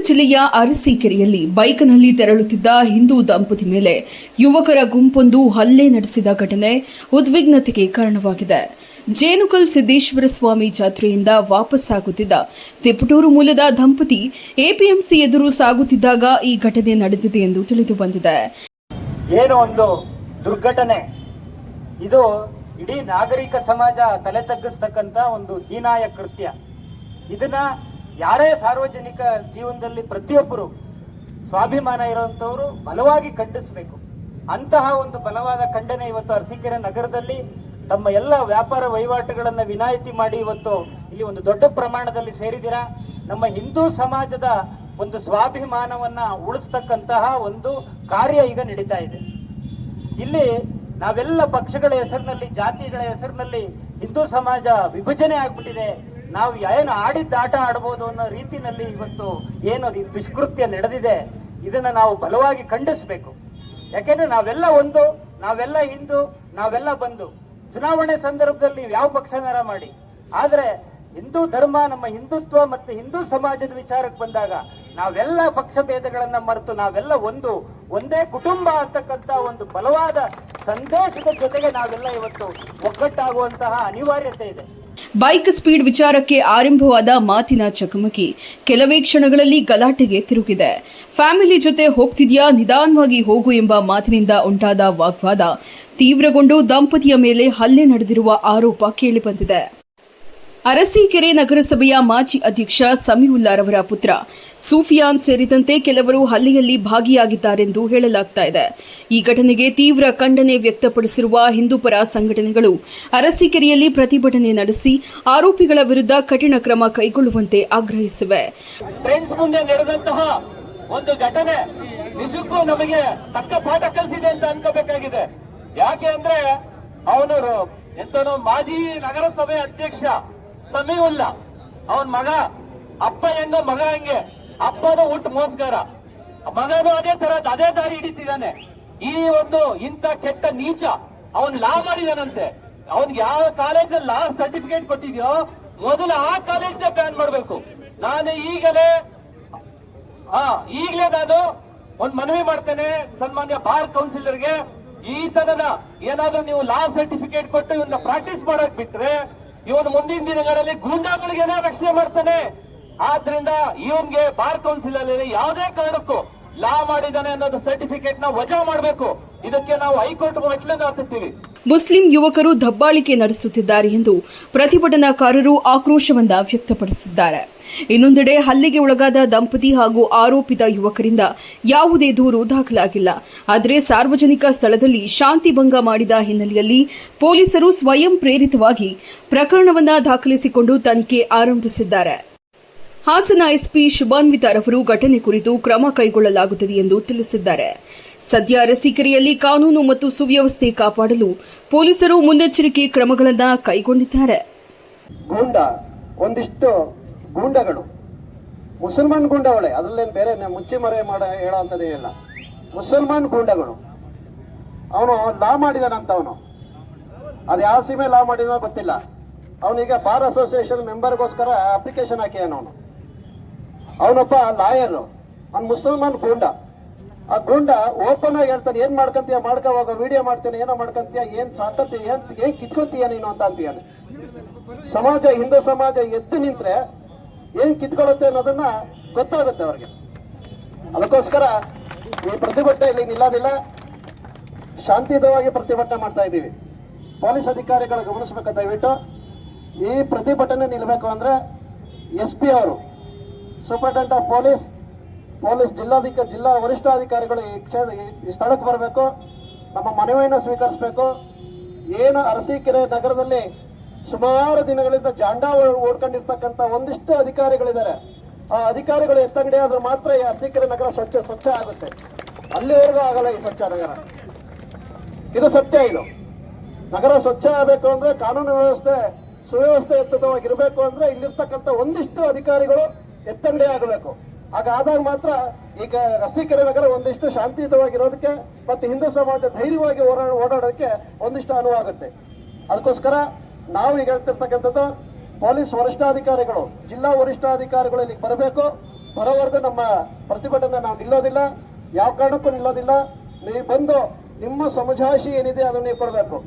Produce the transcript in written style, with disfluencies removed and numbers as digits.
ಜಿಲ್ಲೆಯ ಅರಸೀಕೆರೆಯಲ್ಲಿ ಬೈಕ್ನಲ್ಲಿ ತೆರಳುತ್ತಿದ್ದ ಹಿಂದೂ ದಂಪತಿ ಮೇಲೆ ಯುವಕರ ಗುಂಪೊಂದು ಹಲ್ಲೆ ನಡೆಸಿದ ಘಟನೆ ಉದ್ವಿಗ್ನತೆಗೆ ಕಾರಣವಾಗಿದೆ. ಜೇನುಕಲ್ ಸಿದ್ದೇಶ್ವರ ಸ್ವಾಮಿ ಜಾತ್ರೆಯಿಂದ ವಾಪಸ್ಸಾಗುತ್ತಿದ್ದ ತಿಪಟೂರು ಮೂಲದ ದಂಪತಿ ಎಪಿಎಂಸಿ ಎದುರು ಸಾಗುತ್ತಿದ್ದಾಗ ಈ ಘಟನೆ ನಡೆದಿದೆ ಎಂದು ತಿಳಿದುಬಂದಿದೆ. ಏನು ಒಂದು ದುರ್ಘಟನೆ ಇದು! ಇಡೀ ನಾಗರಿಕ ಸಮಾಜ ತಲೆ ತಗ್ಗಿಸ್ತಕ್ಕಂತ ಒಂದು ಹೀನಾಯ ಕೃತ್ಯ. ಇದನ್ನ ಯಾರೇ ಸಾರ್ವಜನಿಕ ಜೀವನದಲ್ಲಿ ಪ್ರತಿಯೊಬ್ಬರು ಸ್ವಾಭಿಮಾನ ಇರುವಂತವರು ಬಲವಾಗಿ ಖಂಡಿಸಬೇಕು. ಅಂತಹ ಒಂದು ಬಲವಾದ ಖಂಡನೆ ಇವತ್ತು ಅರಸೀಕೆರೆ ನಗರದಲ್ಲಿ ತಮ್ಮ ಎಲ್ಲ ವ್ಯಾಪಾರ ವಹಿವಾಟುಗಳನ್ನ ವಿನಾಯಿತಿ ಮಾಡಿ ಇವತ್ತು ಇಲ್ಲಿ ಒಂದು ದೊಡ್ಡ ಪ್ರಮಾಣದಲ್ಲಿ ಸೇರಿದಿರಾ. ನಮ್ಮ ಹಿಂದೂ ಸಮಾಜದ ಒಂದು ಸ್ವಾಭಿಮಾನವನ್ನ ಉಳಿಸ್ತಕ್ಕಂತಹ ಒಂದು ಕಾರ್ಯ ಈಗ ನಡೀತಾ ಇದೆ. ಇಲ್ಲಿ ನಾವೆಲ್ಲ ಪಕ್ಷಗಳ ಹೆಸರಿನಲ್ಲಿ, ಜಾತಿಗಳ ಹೆಸರಿನಲ್ಲಿ ಹಿಂದೂ ಸಮಾಜ ವಿಭಜನೆ ಆಗ್ಬಿಟ್ಟಿದೆ. ನಾವು ಏನು ಆಡಿದ್ದ ಆಟ ಆಡಬಹುದು ಅನ್ನೋ ರೀತಿಯಲ್ಲಿ ಇವತ್ತು ಏನು ದುಷ್ಕೃತ್ಯ ನಡೆದಿದೆ, ಇದನ್ನ ನಾವು ಬಲವಾಗಿ ಖಂಡಿಸಬೇಕು. ಯಾಕೆಂದ್ರೆ ನಾವೆಲ್ಲ ಒಂದು, ನಾವೆಲ್ಲ ಹಿಂದೂ, ನಾವೆಲ್ಲ ಬಂಧು. ಚುನಾವಣೆ ಸಂದರ್ಭದಲ್ಲಿ ಯಾವ ಪಕ್ಷನಾರ ಮಾಡಿ, ಆದ್ರೆ ಹಿಂದೂ ಧರ್ಮ, ನಮ್ಮ ಹಿಂದುತ್ವ ಮತ್ತು ಹಿಂದೂ ಸಮಾಜದ ವಿಚಾರಕ್ಕೆ ಬಂದಾಗ ನಾವೆಲ್ಲ ಪಕ್ಷ ಭೇದಗಳನ್ನ ಮರೆತು ನಾವೆಲ್ಲ ಒಂದೇ ಕುಟುಂಬ ಅಂತಕ್ಕಂಥ ಒಂದು ಬಲವಾದ ಸಂದೇಶದ ಜೊತೆಗೆ ನಾವೆಲ್ಲ ಇವತ್ತು ಒಗ್ಗಟ್ಟಾಗುವಂತಹ ಅನಿವಾರ್ಯತೆ ಇದೆ. ಬೈಕ್ ಸ್ಪೀಡ್ ವಿಚಾರಕ್ಕೆ ಆರಂಭವಾದ ಮಾತಿನ ಚಕಮಕಿ ಕೆಲವೇ ಕ್ಷಣಗಳಲ್ಲಿ ಗಲಾಟೆಗೆ ತಿರುಗಿದೆ. ಫ್ಯಾಮಿಲಿ ಜೊತೆ ಹೋಗ್ತಿದ್ಯಾ, ನಿಧಾನವಾಗಿ ಹೋಗು ಎಂಬ ಮಾತಿನಿಂದ ಉಂಟಾದ ವಾಗ್ವಾದ ತೀವ್ರಗೊಂಡು ದಂಪತಿಯ ಮೇಲೆ ಹಲ್ಲೆ ನಡೆದಿರುವ ಆರೋಪ ಕೇಳಿಬಂದಿದೆ. ಅರಸೀಕೆರೆ ನಗರಸಭೆಯ ಮಾಜಿ ಅಧ್ಯಕ್ಷ ಸಮೀವುಲ್ಲಾರವರ ಪುತ್ರ ಸೂಫಿಯಾನ್ ಸೇರಿದಂತೆ ಕೆಲವರು ಹಲ್ಲೆಯಲ್ಲಿ ಭಾಗಿಯಾಗಿದ್ದಾರೆಂದು ಹೇಳಲಾಗುತ್ತಿದೆ. ಈ ಘಟನೆಗೆ ತೀವ್ರ ಖಂಡನೆ ವ್ಯಕ್ತಪಡಿಸಿರುವ ಹಿಂದೂಪರ ಸಂಘಟನೆಗಳು ಅರಸೀಕೆರೆಯಲ್ಲಿ ಪ್ರತಿಭಟನೆ ನಡೆಸಿ ಆರೋಪಿಗಳ ವಿರುದ್ಧ ಕಠಿಣ ಕ್ರಮ ಕೈಗೊಳ್ಳುವಂತೆ ಆಗ್ರಹಿಸಿವೆ. ಫ್ರೆಂಡ್ಸ್ ಮುಂದೆ ನಡೆದಂತಹ ಒಂದು ಘಟನೆ ನಿಜಕ್ಕೂ ನಮಗೆ ತಕ್ಕ ಪಾಠ ಕಲಿಸಿದೆ ಅಂತ ಅನ್ಕೋಬೇಕಾಗಿದೆ. ಯಾಕೆ ಅಂದ್ರೆ ಅವನು ಮಾಜಿ ನಗರಸಭೆ ಅಧ್ಯಕ್ಷ ಸಮೀವುಲ್ಲಾ, ಅವನ್ ಮಗ ಅಪ್ಪ ಹೆಂಗೋ ಮಗ ಹಂಗೆ, ಅಪ್ಪನ ಹುಟ್ಟು ಮೋಸ್ಗಾರ, ಮಗನು ಅದೇ ದಾರಿ ಹಿಡಿತಿದ್ದಾನೆ. ಈ ಒಂದು ಇಂಥ ಕೆಟ್ಟ ನೀಚ ಅವನ್ ಲಾ ಮಾಡಿದಾನಂತೆ. ಅವನ್ಗೆ ಯಾವ ಕಾಲೇಜಲ್ಲಿ ಲಾ ಸರ್ಟಿಫಿಕೇಟ್ ಕೊಟ್ಟಿದ್ಯೋ ಮೊದಲು ಆ ಕಾಲೇಜ್ ಬ್ಯಾನ್ ಮಾಡಬೇಕು. ನಾನು ಈಗಲೇ ನಾನು ಒಂದು ಮನವಿ ಮಾಡ್ತೇನೆ ಸನ್ಮಾನ್ಯ ಬಾರ್ ಕೌನ್ಸಿಲರ್ಗೆ, ಈ ತರದ ಏನಾದ್ರೂ ನೀವು ಲಾ ಸರ್ಟಿಫಿಕೇಟ್ ಕೊಟ್ಟು ಇವನ್ನ ಪ್ರಾಕ್ಟೀಸ್ ಮಾಡಕ್ ಬಿಟ್ರೆ ಇವನು ಮುಂದಿನ ದಿನಗಳಲ್ಲಿ ಗೂಂಡಾಗಳಿಗೇನೆ ರಕ್ಷಣೆ ಮಾಡ್ತಾನೆ. ಆದ್ರಿಂದ ಇವನ್ಗೆ ಬಾರ್ ಕೌನ್ಸಿಲ್ ಅಲ್ಲಿ ಯಾವುದೇ ಕಾರಣಕ್ಕೂ ಲಾ ಮಾಡಿದಾನೆ ಅನ್ನೋದು ಸರ್ಟಿಫಿಕೇಟ್ ನ ವಜಾ ಮಾಡಬೇಕು. ಇದಕ್ಕೆ ನಾವು ಹೈಕೋರ್ಟ್ ಮೆಟ್ಟಿಲನ್ನು ಹತ್ತುತ್ತೀವಿ. ಮುಸ್ಲಿಂ ಯುವಕರು ದಬ್ಬಾಳಿಕೆ ನಡೆಸುತ್ತಿದ್ದಾರೆ ಎಂದು ಪ್ರತಿಭಟನಾಕಾರರು ಆಕ್ರೋಶವನ್ನ ವ್ಯಕ್ತಪಡಿಸಿದ್ದಾರೆ. ಇನ್ನೊಂದೆಡೆ ಹಲ್ಲೆಗೆ ಒಳಗಾದ ದಂಪತಿ ಹಾಗೂ ಆರೋಪಿತ ಯುವಕರಿಂದ ಯಾವುದೇ ದೂರು ದಾಖಲಾಗಿಲ್ಲ. ಆದರೆ ಸಾರ್ವಜನಿಕ ಸ್ಥಳದಲ್ಲಿ ಶಾಂತಿ ಭಂಗ ಮಾಡಿದ ಹಿನ್ನೆಲೆಯಲ್ಲಿ ಪೊಲೀಸರು ಸ್ವಯಂ ಪ್ರೇರಿತವಾಗಿ ಪ್ರಕರಣವನ್ನು ದಾಖಲಿಸಿಕೊಂಡು ತನಿಖೆ ಆರಂಭಿಸಿದ್ದಾರೆ. ಹಾಸನ ಎಸ್ಪಿ ಶುಭಾನ್ವಿತಾ ರವರು ಘಟನೆ ಕುರಿತು ಕ್ರಮ ಕೈಗೊಳ್ಳಲಾಗುತ್ತದೆ ಎಂದು ತಿಳಿಸಿದ್ದಾರೆ. ಸದ್ಯ ಅರಸೀಕೆರೆಯಲ್ಲಿ ಕಾನೂನು ಮತ್ತು ಸುವ್ಯವಸ್ಥೆ ಕಾಪಾಡಲು ಪೊಲೀಸರು ಮುನ್ನೆಚ್ಚರಿಕೆ ಕ್ರಮಗಳನ್ನು ಕೈಗೊಂಡಿದ್ದಾರೆ. ಒಂದಿಷ್ಟು ಗೂಂಡಗಳು, ಮುಸಲ್ಮಾನ್ ಗೂಂಡಗಳೇ, ಅದರಲ್ಲೇನು ಬೇರೆ ಮುಚ್ಚಿ ಮರೆ ಹೇಳೋ ಅಂಥದ್ದೇನಿಲ್ಲ. ಮುಸಲ್ಮಾನ್ ಗೂಂಡಗಳು. ಅವನು ಲಾ ಮಾಡಿದಾನಂತ, ಅವನು ಅದು ಯಾವ ಸೀಮೆ ಲಾ ಮಾಡಿದನೋ ಗೊತ್ತಿಲ್ಲ. ಅವನೀಗ ಬಾರ್ ಅಸೋಸಿಯೇಷನ್ ಮೆಂಬರ್ಗೋಸ್ಕರ ಅಪ್ಲಿಕೇಶನ್ ಹಾಕಿಯಾನ. ಅವನೊಬ್ಬ ಲಾಯರ್, ಅವ್ನು ಮುಸಲ್ಮಾನ್ ಗೂಂಡ. ಆ ಗೂಂಡ ಓಪನ್ ಆಗಿ ಹೇಳ್ತಾನೆ, ಏನ್ ಮಾಡ್ಕೊಂತೀಯ ಮಾಡ್ಕೋವಾಗ ವಿಡಿಯೋ ಮಾಡ್ತೇನೆ, ಏನೋ ಮಾಡ್ಕೊಂತೀಯ, ಏನ್ ಸಾಕತ್ತಿ, ಏನ್ ಕಿತ್ಕೊತೀಯ ನೀನು ಅಂತ ಅಂತೀಯಾನೆ. ಸಮಾಜ, ಹಿಂದೂ ಸಮಾಜ ಎದ್ದು ನಿಂತ್ರೆ ಏನ್ ಕಿತ್ಕೊಳ್ಳುತ್ತೆ ಅನ್ನೋದನ್ನ ಗೊತ್ತಾಗುತ್ತೆ ಅವ್ರಿಗೆ. ಅದಕ್ಕೋಸ್ಕರ ಈ ಪ್ರತಿಭಟನೆ ಇಲ್ಲಿ ನಿಲ್ಲೋದಿಲ್ಲ, ಶಾಂತಿಯುತವಾಗಿ ಪ್ರತಿಭಟನೆ ಮಾಡ್ತಾ ಇದ್ದೀವಿ. ಪೊಲೀಸ್ ಅಧಿಕಾರಿಗಳು ಗಮನಿಸಬೇಕು, ದಯವಿಟ್ಟು ಈ ಪ್ರತಿಭಟನೆ ನಿಲ್ಲಬೇಕು ಅಂದ್ರೆ ಎಸ್ಪಿ ಅವರು, ಸೂಪರಿಂಟೆಂಡೆಂಟ್ ಆಫ್ ಪೊಲೀಸ್ ಜಿಲ್ಲಾ ವರಿಷ್ಠಾಧಿಕಾರಿಗಳು ಈ ಸ್ಥಳಕ್ಕೆ ಬರಬೇಕು, ನಮ್ಮ ಮನವಿಯನ್ನು ಸ್ವೀಕರಿಸಬೇಕು. ಏನು ಅರಸೀಕೆರೆ ನಗರದಲ್ಲಿ ಸುಮಾರು ದಿನಗಳಿಂದ ಜಾಂಡಾ ಓಡ್ಕೊಂಡಿರ್ತಕ್ಕಂಥ ಒಂದಿಷ್ಟು ಅಧಿಕಾರಿಗಳಿದ್ದಾರೆ. ಆ ಅಧಿಕಾರಿಗಳು ಎತ್ತಂಗಡಿ ಆದ್ರೂ ಮಾತ್ರ ಈ ಅರಸೀಕೆರೆ ನಗರ ಸ್ವಚ್ಛ ಆಗುತ್ತೆ. ಅಲ್ಲಿವರೆಗೂ ಆಗಲ್ಲ ಈ ಸ್ವಚ್ಛ ನಗರ. ಇದು ಸತ್ಯ. ಇದು ನಗರ ಸ್ವಚ್ಛ ಆಗಬೇಕು ಅಂದ್ರೆ, ಕಾನೂನು ವ್ಯವಸ್ಥೆ ಸುವ್ಯವಸ್ಥೆಯುತವಾಗಿರಬೇಕು ಅಂದ್ರೆ ಇಲ್ಲಿರ್ತಕ್ಕಂಥ ಒಂದಿಷ್ಟು ಅಧಿಕಾರಿಗಳು ಎತ್ತಂಗಡಿ ಆಗಬೇಕು. ಹಾಗಾದಾಗ ಮಾತ್ರ ಈಗ ಅರಸೀಕೆರೆ ನಗರ ಒಂದಿಷ್ಟು ಶಾಂತಿಯುತವಾಗಿರೋದಕ್ಕೆ ಮತ್ತು ಹಿಂದೂ ಸಮಾಜ ಧೈರ್ಯವಾಗಿ ಓಡಾಡೋದಕ್ಕೆ ಒಂದಿಷ್ಟು ಅನುವಾಗುತ್ತೆ. ಅದಕ್ಕೋಸ್ಕರ ನಾವು ಈಗ ಹೇಳ್ತಿರ್ತಕ್ಕಂಥದ್ದು, ಪೊಲೀಸ್ ವರಿಷ್ಠಾಧಿಕಾರಿಗಳು, ಜಿಲ್ಲಾ ವರಿಷ್ಠಾಧಿಕಾರಿಗಳು ಇಲ್ಲಿಗೆ ಬರಬೇಕು. ಬರೋವರೆಗೂ ನಮ್ಮ ಪ್ರತಿಭಟನೆ ನಾವು ನಿಲ್ಲೋದಿಲ್ಲ, ಯಾವ ಕಾರಣಕ್ಕೂ ನಿಲ್ಲೋದಿಲ್ಲ. ನೀವು ಬಂದು ನಿಮ್ಮ ಸಮಜಾಯಿಷಿ ಏನಿದೆ ಅದನ್ನು ನೀವು ಕೊಡಬೇಕು.